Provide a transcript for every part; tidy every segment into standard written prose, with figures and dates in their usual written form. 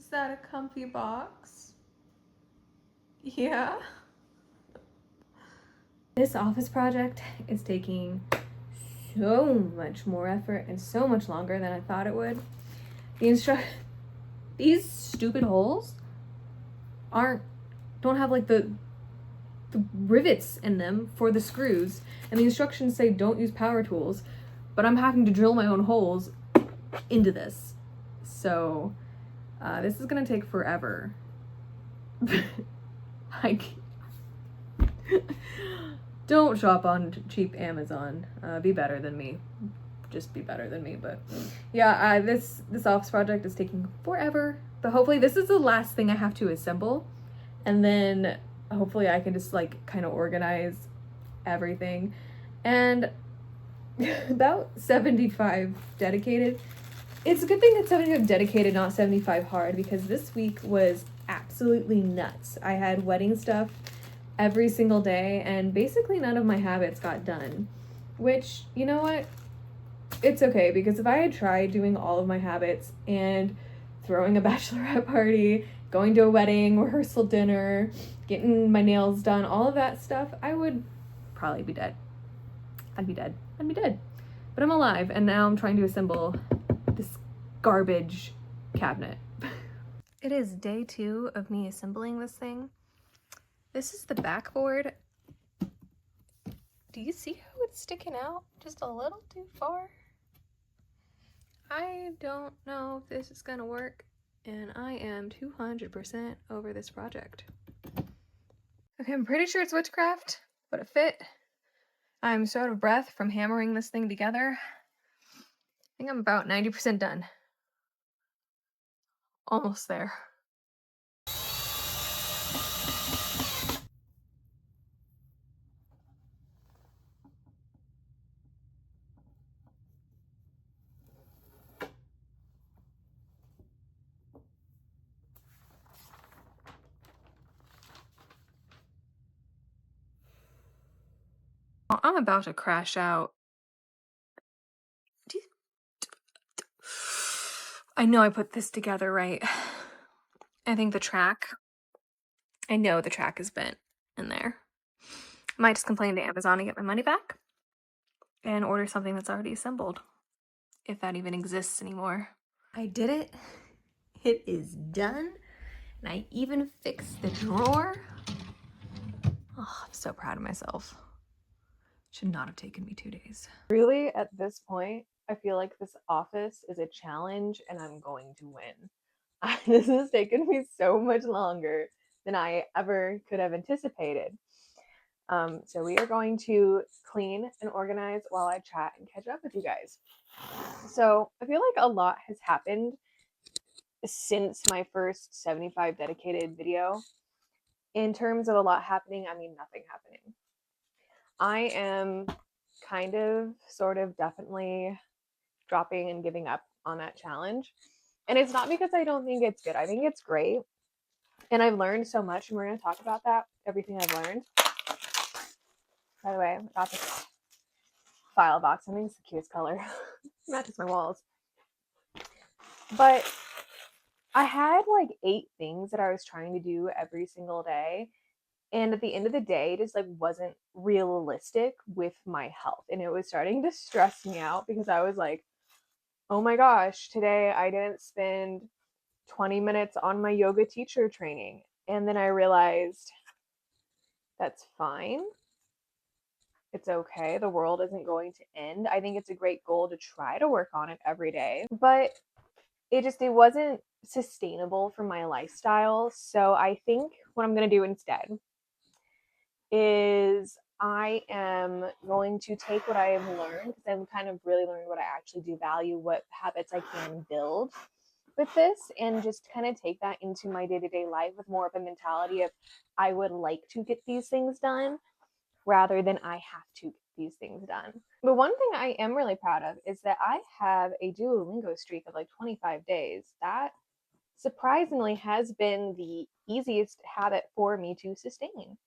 Is that a comfy box? Yeah. This office project is taking so much more effort and so much longer than I thought it would. These stupid holes don't have like the rivets in them for the screws, and the instructions say don't use power tools, but I'm having to drill my own holes into this. So this is gonna take forever. Like, don't shop on cheap Amazon. Be better than me. Just be better than me. But yeah, this office project is taking forever. But hopefully this is the last thing I have to assemble, and then hopefully I can just like kind of organize everything. And about 75 dedicated. It's a good thing that 75 dedicated, not 75 hard, because this week was absolutely nuts. I had wedding stuff every single day, and basically none of my habits got done. Which, you know what? It's okay, because if I had tried doing all of my habits and throwing a bachelorette party, going to a wedding, rehearsal dinner, getting my nails done, all of that stuff, I would probably be dead. I'd be dead. But I'm alive, and now I'm trying to assemble this garbage cabinet. It is day 2 of me assembling this thing. This is the backboard. Do you see how it's sticking out just a little too far? I don't know if this is gonna work, and I am 200% over this project. Okay, I'm pretty sure it's witchcraft, but it fit. I'm so out of breath from hammering this thing together. I think I'm about 90% done. Almost there. I'm about to crash out. I know I put this together right. I think I know the track is bent in there. I might just complain to Amazon and get my money back and order something that's already assembled, if that even exists anymore. I did it. It is done. And I even fixed the drawer. Oh, I'm so proud of myself. Should not have taken me 2 days. Really, at this point, I feel like this office is a challenge and I'm going to win. This has taken me so much longer than I ever could have anticipated. So we are going to clean and organize while I chat and catch up with you guys. So I feel like a lot has happened since my first 75 dedicated video. In terms of a lot happening, I mean nothing happening. I am kind of, sort of, definitely dropping and giving up on that challenge. And it's not because I don't think it's good. I think it's great. And I've learned so much, and we're going to talk about that, everything I've learned. By the way, I got this file box. I think it's the cutest color. Matches my walls. But I had like 8 things that I was trying to do every single day. And at the end of the day, it just like wasn't realistic with my health. And it was starting to stress me out because I was like, oh my gosh, today I didn't spend 20 minutes on my yoga teacher training. And then I realized that's fine. It's okay. The world isn't going to end. I think it's a great goal to try to work on it every day. But it wasn't sustainable for my lifestyle. So I think what I'm going to do instead is I am going to take what I have learned, because I've kind of really learned what I actually do value, what habits I can build with this, and just kind of take that into my day-to-day life with more of a mentality of I would like to get these things done rather than I have to get these things done. But one thing I am really proud of is that I have a Duolingo streak of like 25 days. That surprisingly has been the easiest habit for me to sustain.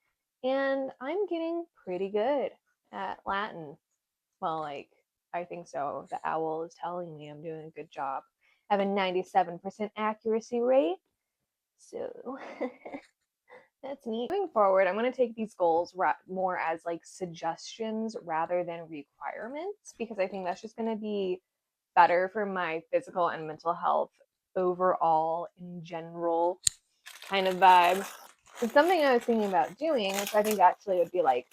And I'm getting pretty good at Latin. Well, like, I think so. The owl is telling me I'm doing a good job. I have a 97% accuracy rate. So that's me. Moving forward, I'm going to take these goals more as like suggestions rather than requirements, because I think that's just going to be better for my physical and mental health overall in general kind of vibe. It's something I was thinking about doing, which I think actually would be like,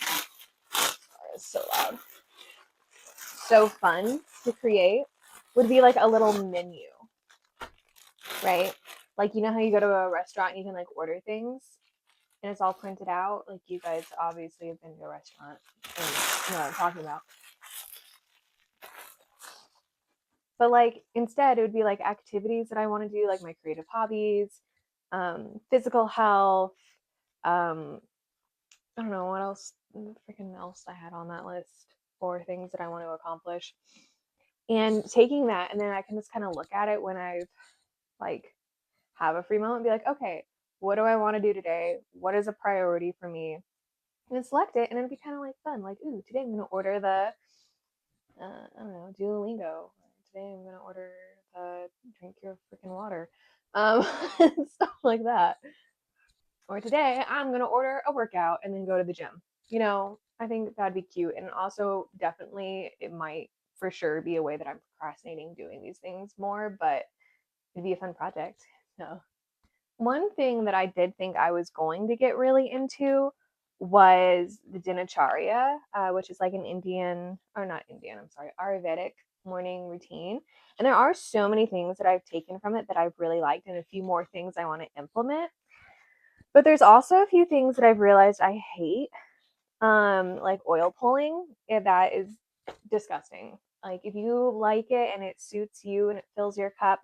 it's so loud, so fun to create, would be like a little menu, right? Like, you know how you go to a restaurant and you can like order things and it's all printed out? Like, you guys obviously have been to a restaurant and you know what I'm talking about. But like, instead, it would be like activities that I want to do, like my creative hobbies, physical health, I don't know what else, freaking else I had on that list, or things that I want to accomplish. And taking that, and then I can just kind of look at it when I like have a free moment and be like, okay, what do I want to do today? What is a priority for me? And then select it, and it'll be kind of like fun. Like, ooh, today I'm gonna order the, I don't know, Duolingo. Today I'm gonna order the drink your freaking water, stuff like that. Or today I'm gonna order a workout and then go to the gym. You know, I think that'd be cute, and also definitely it might for sure be a way that I'm procrastinating doing these things more, but it'd be a fun project. So one thing that I did think I was going to get really into was the dinacharya, which is like an Indian, or not Indian, I'm sorry, Ayurvedic morning routine. And there are so many things that I've taken from it that I've really liked, and a few more things I want to implement. But there's also a few things that I've realized I hate, like oil pulling. Yeah, that is disgusting. Like, if you like it and it suits you and it fills your cup,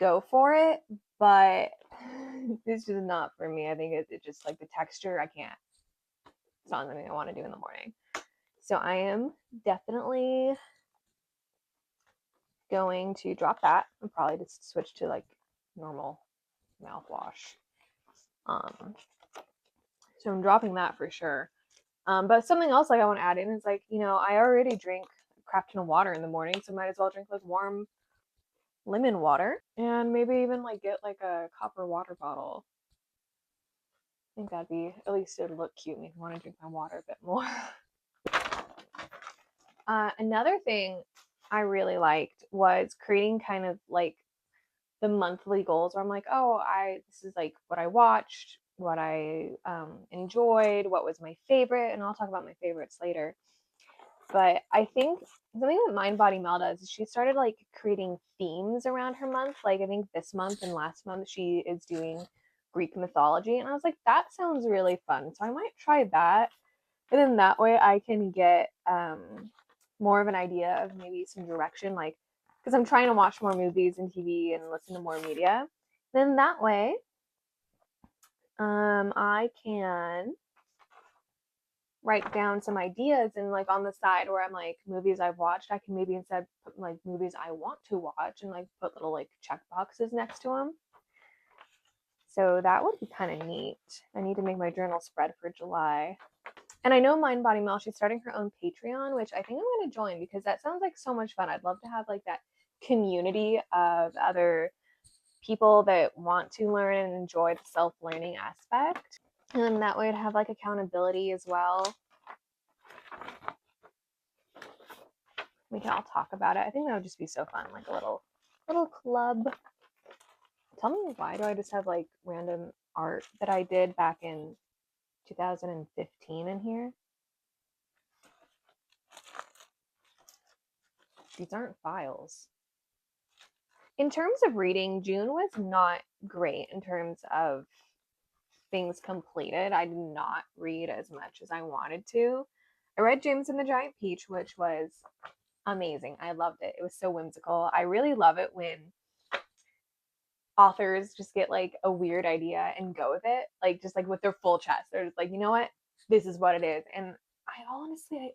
go for it. But it's just not for me. I think it's just like the texture. I can't. It's not something I want to do in the morning. So I am definitely going to drop that and probably just switch to like normal mouthwash. So I'm dropping that for sure. But something else like I want to add in is like, you know, I already drink a crap ton of water in the morning, so might as well drink like warm lemon water, and maybe even like get like a copper water bottle. I think that'd be, at least it would look cute, make me want to drink my water a bit more. Another thing I really liked was creating kind of like the monthly goals where I'm like, oh, this is like what I watched, what I enjoyed, what was my favorite, and I'll talk about my favorites later. But I think something that Mind Body Mel does is she started like creating themes around her month. Like, I think this month and last month she is doing Greek mythology, and I was like, that sounds really fun. So I might try that, and then that way I can get more of an idea of maybe some direction, like, because I'm trying to watch more movies and TV and listen to more media. Then that way, I can write down some ideas, and like on the side where I'm like movies I've watched, I can maybe instead put like movies I want to watch and like put little like check boxes next to them. So that would be kind of neat. I need to make my journal spread for July. And I know Mind Body Mel, she's starting her own Patreon, which I think I'm going to join because that sounds like so much fun. I'd love to have like that community of other people that want to learn and enjoy the self-learning aspect. And then that way I'd have like accountability as well. We can all talk about it. I think that would just be so fun, like a little club. Tell me, why do I just have like random art that I did back in 2015 in here? These aren't files. In terms of reading, June was not great in terms of things completed. I did not read as much as I wanted to. I read James and the Giant Peach, which was amazing. I loved it. It was so whimsical. I really love it when authors just get like a weird idea and go with it, like just like with their full chest. They're just like, you know what, this is what it is. And I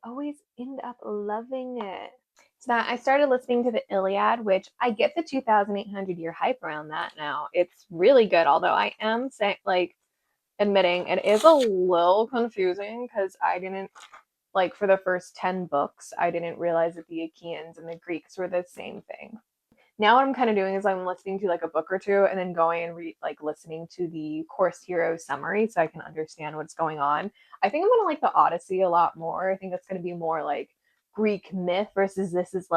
always end up loving it. So that I started listening to the Iliad, which I get the 2,800 year hype around that now. It's really good, although I am saying, like, admitting it is a little confusing because I didn't, like, for the first 10 books, I didn't realize that the Achaeans and the Greeks were the same thing. Now what I'm kind of doing is I'm listening to like a book or two and then going and listening to the course hero summary so I can understand what's going on. I think I'm gonna like the Odyssey a lot more. I think that's gonna be more like Greek myth versus this is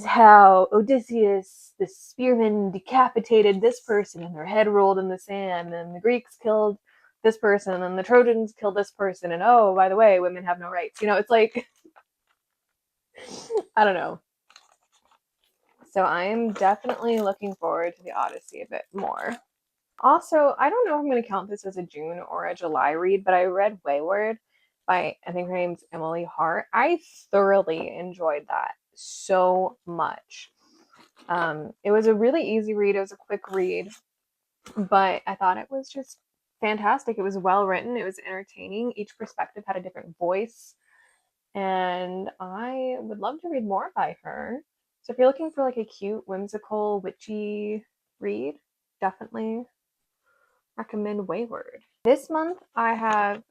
how Odysseus, the spearman, decapitated this person and their head rolled in the sand, and the Greeks killed this person, and the Trojans killed this person, and oh, by the way, women have no rights. It's like, I don't know. So I am definitely looking forward to the Odyssey a bit more. Also, I don't know if I'm going to count this as a June or a July read, but I read Wayward by, I think her name's Emily Hart. I thoroughly enjoyed that so much. It was a really easy read. It was a quick read, but I thought it was just fantastic. It was well written. It was entertaining. Each perspective had a different voice, and I would love to read more by her. So if you're looking for like a cute, whimsical, witchy read, definitely recommend Wayward. This month I have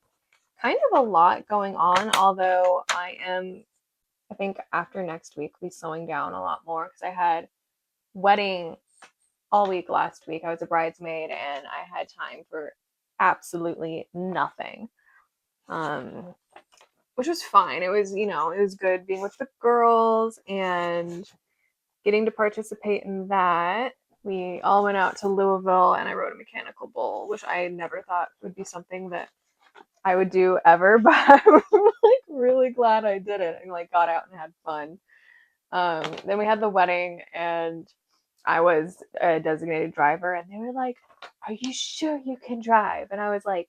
kind of a lot going on, although I think after next week, will be slowing down a lot more because I had wedding all week last week. I was a bridesmaid and I had time for absolutely nothing. Which was fine. It was, it was good being with the girls and getting to participate in that. We all went out to Louisville and I rode a mechanical bull, which I never thought would be something that I would do ever, but I'm like really glad I did it and like got out and had fun. Then we had the wedding and I was a designated driver and they were like, "Are you sure you can drive?" And I was like,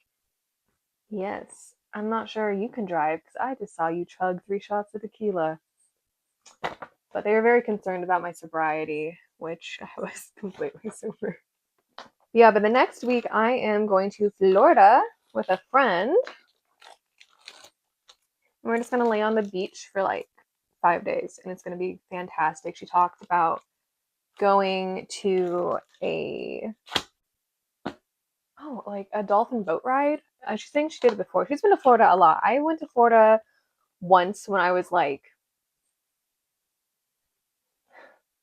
"Yes, I'm not sure you can drive because I just saw you chug 3 shots of tequila." But they were very concerned about my sobriety, which I was completely sober. Yeah, but the next week I am going to Florida with a friend. We're just going to lay on the beach for like 5 days and it's going to be fantastic. She talked about going to like a dolphin boat ride. She's saying she did it before. She's been to Florida a lot. I went to Florida once when I was like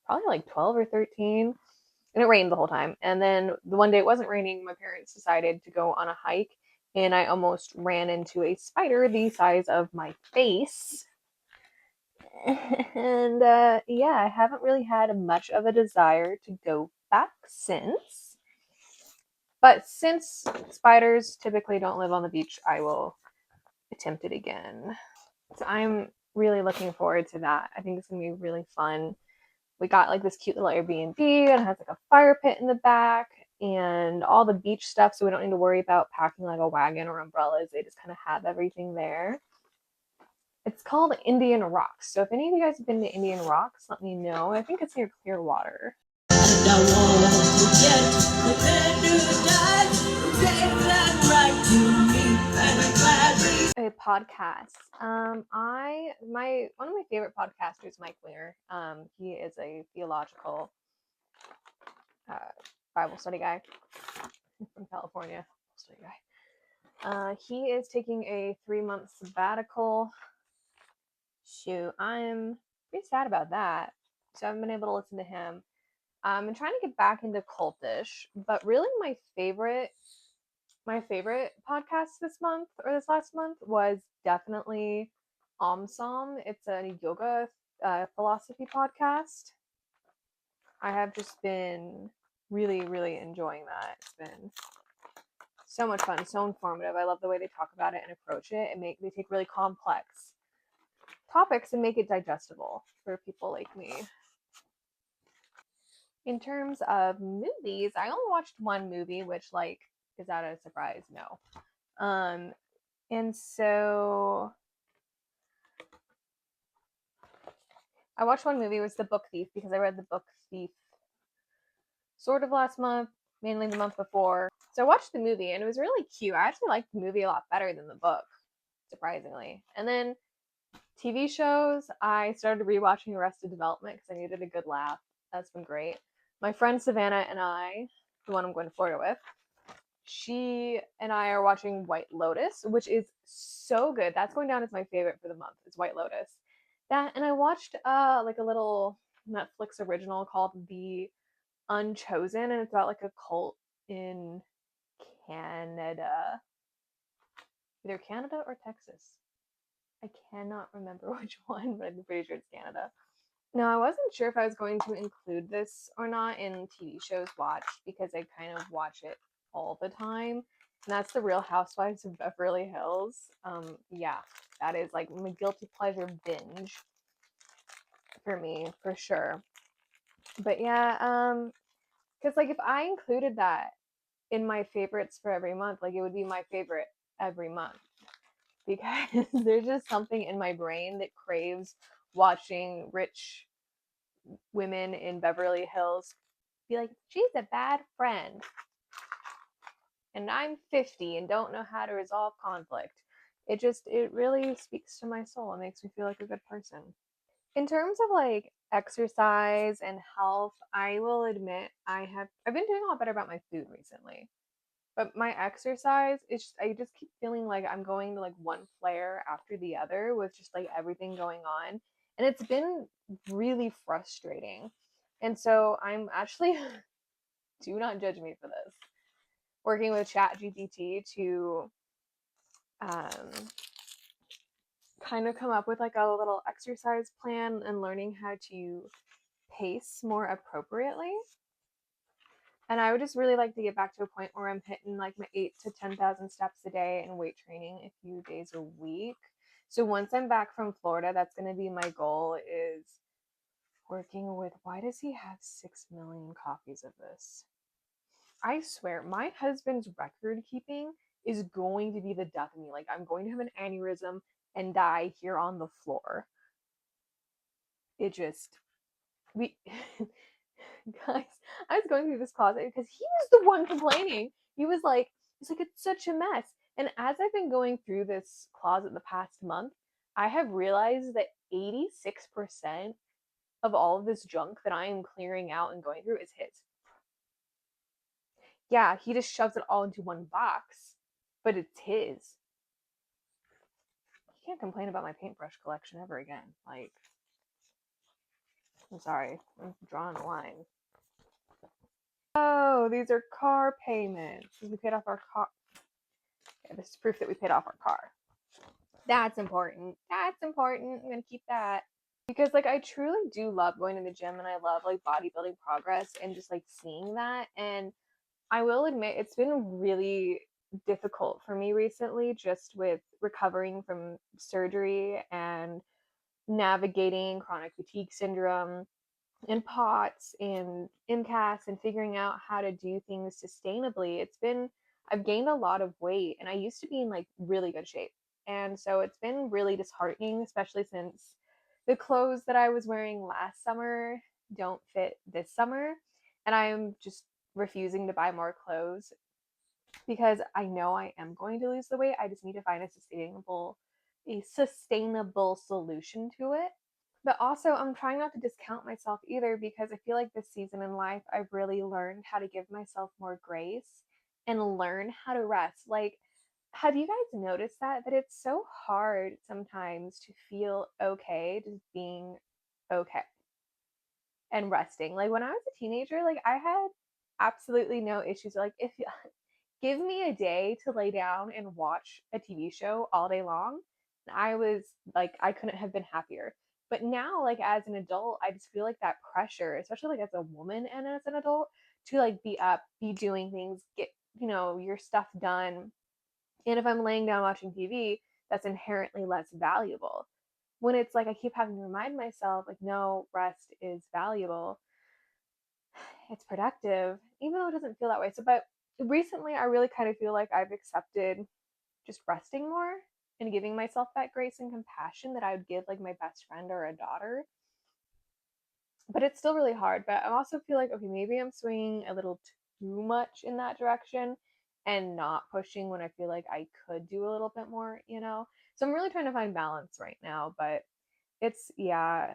probably like 12 or 13 and it rained the whole time. And then the one day it wasn't raining, my parents decided to go on a hike and I almost ran into a spider the size of my face. And yeah, I haven't really had much of a desire to go back since. But since spiders typically don't live on the beach, I will attempt it again. So I'm really looking forward to that. I think it's gonna be really fun. We got like this cute little Airbnb and it has like a fire pit in the back and all the beach stuff, so we don't need to worry about packing like a wagon or umbrellas. They just kind of have everything there. It's called Indian Rocks. So if any of you guys have been to Indian Rocks, let me know. I think it's near Clearwater. A podcast. One of my favorite podcasters, Mike Winger. He is a theological Bible study guy from California. Study guy. He is taking a 3-month sabbatical. Shoot, I'm pretty sad about that. So I haven't been able to listen to him. I'm trying to get back into cultish, but really my favorite podcast this last month was definitely Som. It's a yoga philosophy podcast. I have just been really, really enjoying that. It's been so much fun, so informative. I love the way they talk about it and approach it, and they take really complex topics and make it digestible for people like me. In terms of movies, I only watched one movie, which is that a surprise? No. And so I watched one movie. It was The Book Thief because I read The Book Thief sort of last month, mainly the month before. So I watched the movie and it was really cute. I actually liked the movie a lot better than the book, surprisingly. And then TV shows, I started rewatching Arrested Development because I needed a good laugh. That's been great. My friend Savannah and I, the one I'm going to Florida with, she and I are watching White Lotus, which is so good. That's going down as my favorite for the month. Is White Lotus. That, and I watched like a little Netflix original called The Unchosen, and it's about like a cult in Canada, either Canada or Texas. I cannot remember which one, but I'm pretty sure it's Canada. No, I wasn't sure if I was going to include this or not in TV shows watched because I kind of watch it all the time. And that's The Real Housewives of Beverly Hills. Yeah, that is like my guilty pleasure binge for me, for sure. But yeah, because like if I included that in my favorites for every month, like it would be my favorite every month because there's just something in my brain that craves watching rich women in Beverly Hills be like, she's a bad friend. And I'm 50 and don't know how to resolve conflict. It really speaks to my soul. It makes me feel like a good person. In terms of like exercise and health, I will admit I've been doing a lot better about my food recently. But my exercise, I just keep feeling like I'm going to like one flare after the other with just like everything going on. And it's been really frustrating. And so I'm actually, do not judge me for this, working with ChatGPT to um, kind of come up with like a little exercise plan and learning how to pace more appropriately. And I would just really like to get back to a point where I'm hitting like my 8 to 10,000 steps a day and weight training a few days a week. So once I'm back from Florida, that's going to be my goal, is working with, why does he have 6 million copies of this? I swear, my husband's record keeping is going to be the death of me. Like, I'm going to have an aneurysm and die here on the floor. It just, we, guys, I was going through this closet because he was the one complaining. He's like, it's such a mess. And as I've been going through this closet the past month, I have realized that 86% of all of this junk that I am clearing out and going through is his. Yeah, he just shoves it all into one box, but it's his. You can't complain about my paintbrush collection ever again. Like, I'm sorry, I'm drawing a line. Oh, these are car payments. We paid off our car. Yeah, this is proof that we paid off our car. That's important. That's important. I'm gonna keep that. Because like I truly do love going to the gym and I love like bodybuilding progress and just like seeing that. And I will admit it's been really difficult for me recently just with recovering from surgery and navigating chronic fatigue syndrome and POTS and MCAS and figuring out how to do things sustainably. I've gained a lot of weight and I used to be in like really good shape. And so it's been really disheartening, especially since the clothes that I was wearing last summer don't fit this summer. And I'm just refusing to buy more clothes because I know I am going to lose the weight. I just need to find a sustainable solution to it. But also, I'm trying not to discount myself either because I feel like this season in life, I've really learned how to give myself more grace and learn how to rest. Like, have you guys noticed that it's so hard sometimes to feel okay just being okay and resting? Like when I was a teenager, like I had absolutely no issues. Like if give me a day to lay down and watch a TV show all day long, and I was like I couldn't have been happier. But now like as an adult, I just feel like that pressure, especially like as a woman and as an adult, to like be up, be doing things, get, your stuff done. And if I'm laying down watching TV, that's inherently less valuable. When it's like I keep having to remind myself like no, rest is valuable, it's productive, even though it doesn't feel that way. So, but recently, I really kind of feel like I've accepted just resting more and giving myself that grace and compassion that I would give like my best friend or a daughter. But it's still really hard. But I also feel like, okay, maybe I'm swinging a little too much in that direction and not pushing when I feel like I could do a little bit more. So I'm really trying to find balance right now. But yeah,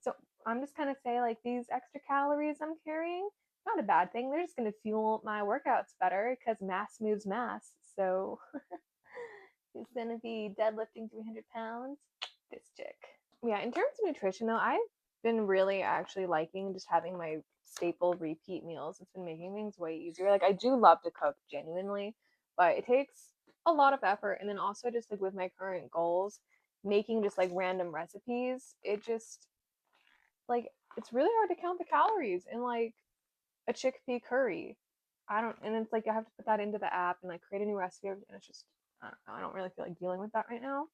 so I'm just gonna say like these extra calories I'm carrying, not a bad thing. They're just gonna fuel my workouts better because mass moves mass. So who's gonna be deadlifting 300 pounds? This chick. Yeah, in terms of nutrition though, been really actually liking just having my staple repeat meals. It's been making things way easier. Like I do love to cook genuinely, but it takes a lot of effort. And then also just like with my current goals, making just like random recipes, it just like it's really hard to count the calories in like a chickpea curry. I don't, and it's like I have to put that into the app and like create a new recipe, and it's just I don't know. I don't really feel like dealing with that right now.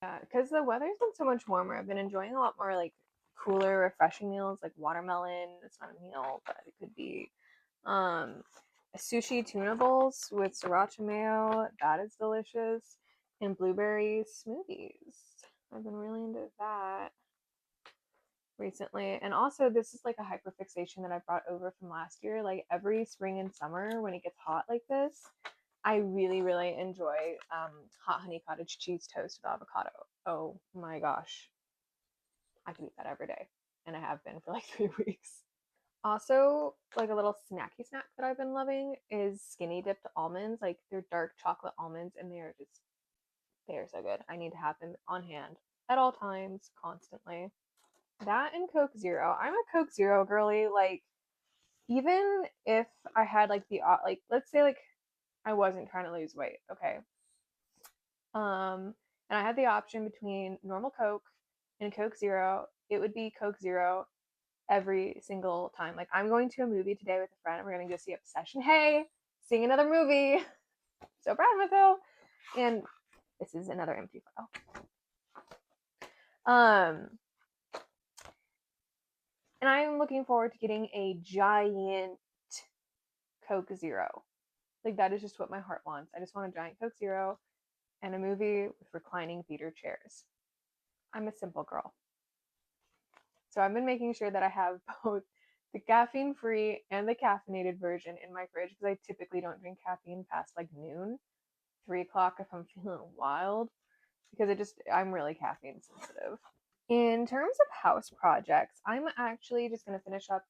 Yeah, because the weather's been so much warmer. I've been enjoying a lot more like cooler, refreshing meals like watermelon. It's not a meal, but it could be. Um, Sushi tuna bowls with sriracha mayo. That is delicious. And blueberry smoothies. I've been really into that recently. And also, this is like a hyperfixation that I brought over from last year. Like every spring and summer when it gets hot like this, I really, really enjoy hot honey cottage cheese toast with avocado. Oh my gosh. I could eat that every day. And I have been for like 3 weeks. Also, like a little snacky snack that I've been loving is skinny dipped almonds. Like they're dark chocolate almonds and they are so good. I need to have them on hand at all times, constantly. That and Coke Zero. I'm a Coke Zero girly. Like, even if I had like like, let's say like I wasn't trying to lose weight, okay. And I had the option between normal Coke and Coke Zero. It would be Coke Zero every single time. Like, I'm going to a movie today with a friend. We're gonna go see Obsession. Hey, seeing another movie. So proud of myself. And this is another empty file. And I'm looking forward to getting a giant Coke Zero. Like that is just what my heart wants. I just want a giant Coke Zero and a movie with reclining theater chairs. I'm a simple girl. So I've been making sure that I have both the caffeine free and the caffeinated version in my fridge because I typically don't drink caffeine past like noon, 3 o'clock if I'm feeling wild because I'm really caffeine sensitive. In terms of house projects, I'm actually just going to finish up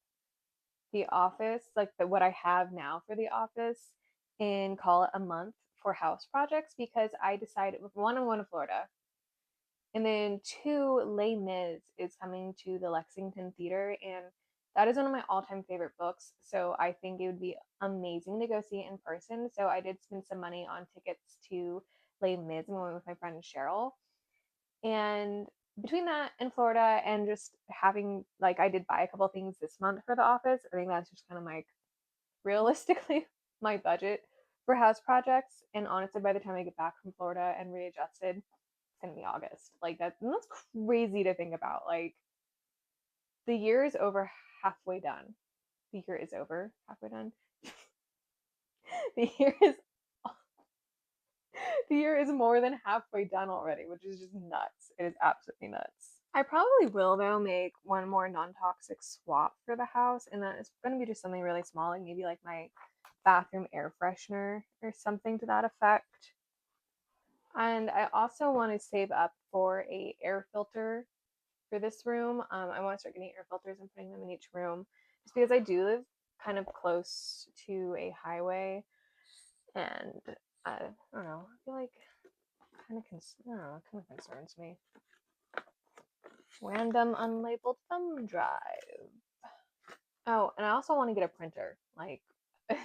the office, like what I have now for the office, and call it a month for house projects because I decided one, I'm going to Florida, and then two, Les Mis is coming to the Lexington Theater, and that is one of my all-time favorite books. So I think it would be amazing to go see it in person. So I did spend some money on tickets to Les Mis and went with my friend Cheryl. And between that and Florida and just having like I did buy a couple things this month for the office, I think that's just kind of my realistically my budget for house projects. And honestly, by the time I get back from Florida and readjusted, it's gonna be August. Like that's crazy to think about. Like the year is over halfway done. The year is over halfway done. the year is the year is more than halfway done already, which is just nuts. It is absolutely nuts. I probably will though make one more non-toxic swap for the house, and that is going to be just something really small, like maybe like my bathroom air freshener or something to that effect. And I also want to save up for a air filter for this room. I want to start getting air filters and putting them in each room, just because I do live kind of close to a highway, and I don't know. I feel like kind of I don't know, it kind of concerns me. Random unlabeled thumb drive. Oh, and I also want to get a printer. Like, I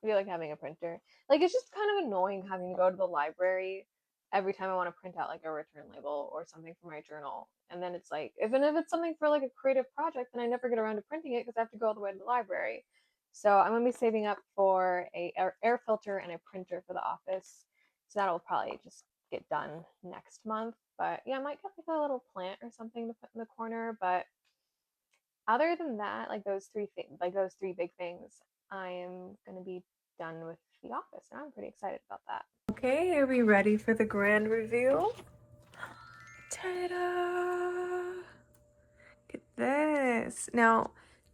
feel like having a printer. Like, it's just kind of annoying having to go to the library every time I want to print out like a return label or something for my journal. And then it's like, even if it's something for like a creative project, then I never get around to printing it because I have to go all the way to the library. So I'm gonna be saving up for a air filter and a printer for the office. So that'll probably just get done next month. But yeah, I might get like a little plant or something to put in the corner. But other than that, like those three things, like those three big things, I am gonna be done with the office, and I'm pretty excited about that. Okay, are we ready for the grand reveal? Ta-da! Get this. Now,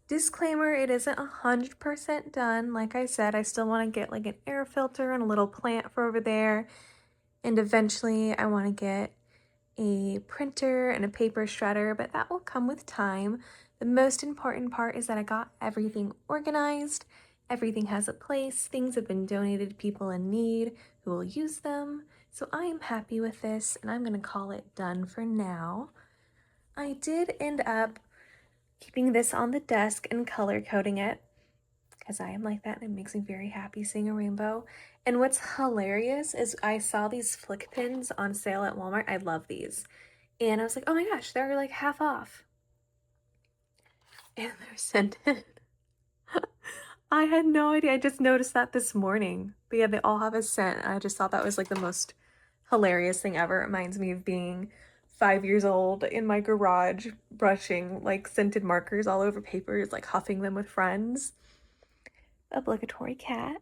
disclaimer, it isn't 100% done. Like I said, I still want to get like an air filter and a little plant for over there. And eventually I want to get a printer and a paper shredder, but that will come with time. The most important part is that I got everything organized. Everything has a place. Things have been donated to people in need who will use them. So I am happy with this, and I'm going to call it done for now. I did end up keeping this on the desk and color coding it because I am like that and it makes me very happy seeing a rainbow. And what's hilarious is I saw these flick pins on sale at Walmart. I love these. And I was like, oh my gosh, they're like half off. And they're scented. I had no idea. I just noticed that this morning. But yeah, they all have a scent. I just thought that was like the most hilarious thing ever. It reminds me of being 5 years old in my garage brushing like scented markers all over papers, like huffing them with friends. Obligatory cat.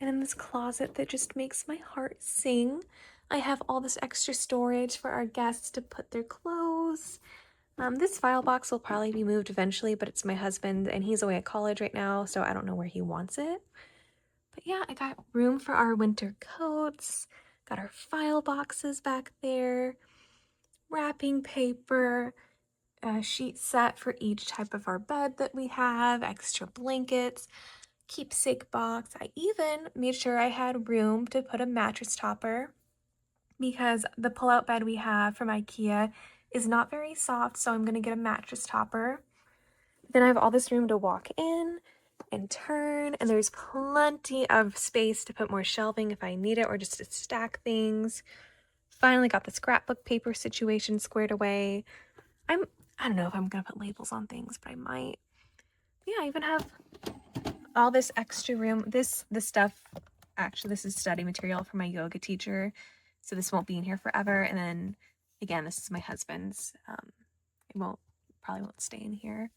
And in this closet that just makes my heart sing, I have all this extra storage for our guests to put their clothes. This file box will probably be moved eventually, but it's my husband and he's away at college right now, so I don't know where he wants it. But yeah, I got room for our winter coats, got our file boxes back there, wrapping paper, a sheet set for each type of our bed that we have, extra blankets, keepsake box. I even made sure I had room to put a mattress topper because the pull-out bed we have from IKEA is not very soft, so I'm going to get a mattress topper. Then I have all this room to walk in and turn, and there's plenty of space to put more shelving if I need it or just to stack things. Finally got the scrapbook paper situation squared away. I don't know if I'm going to put labels on things, but I might. Yeah, I even have all this extra room. This stuff, actually, this is study material for my yoga teacher, so this won't be in here forever. And then, again, this is my husband's. It probably won't stay in here.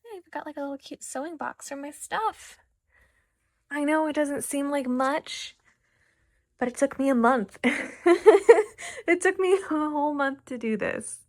I even got like a little cute sewing box for my stuff. I know it doesn't seem like much, but it took me a month. It took me a whole month to do this.